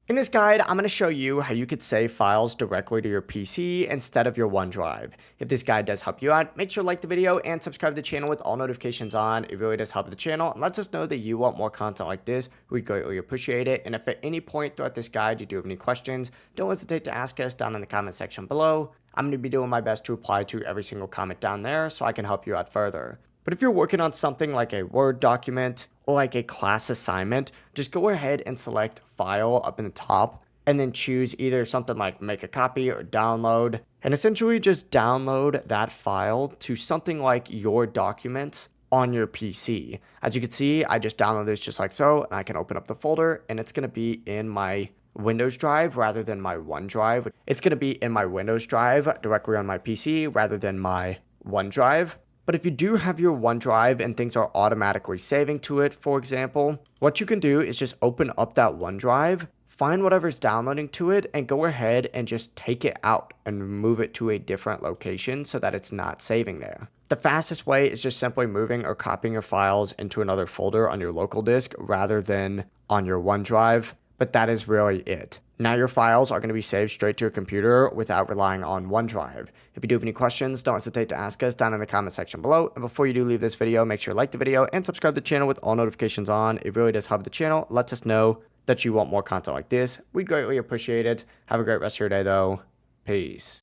In this guide, I'm going to show you how you could save files directly to your PC instead of your OneDrive. If this guide does help you out, make sure to like the video and subscribe to the channel with all notifications on. It really does help the channel and lets us know that you want more content like this. We'd greatly appreciate it. And if at any point throughout this guide you do have any questions, don't hesitate to ask us down in the comment section below. I'm going to be doing my best to reply to every single comment down there so I can help you out further. But if you're working on something like a Word document or like a class assignment, just go ahead and select File up in the top and then choose either something like make a copy or download, and essentially just download that file to something like your documents on your PC. As you can see, I just downloaded this just like so, and I can open up the folder and it's going to be in my Windows drive rather than my OneDrive. It's going to be in my Windows drive directly on my PC rather than my OneDrive. But if you do have your OneDrive and things are automatically saving to it, for example, what you can do is just open up that OneDrive, find whatever's downloading to it, and go ahead and just take it out and move it to a different location so that it's not saving there. The fastest way is just simply moving or copying your files into another folder on your local disk rather than on your OneDrive, but that is really it. Now your files are going to be saved straight to your computer without relying on OneDrive. If you do have any questions, don't hesitate to ask us down in the comment section below. And before you do leave this video, make sure to like the video and subscribe to the channel with all notifications on. It really does help the channel. Lets us know that you want more content like this. We'd greatly appreciate it. Have a great rest of your day though. Peace.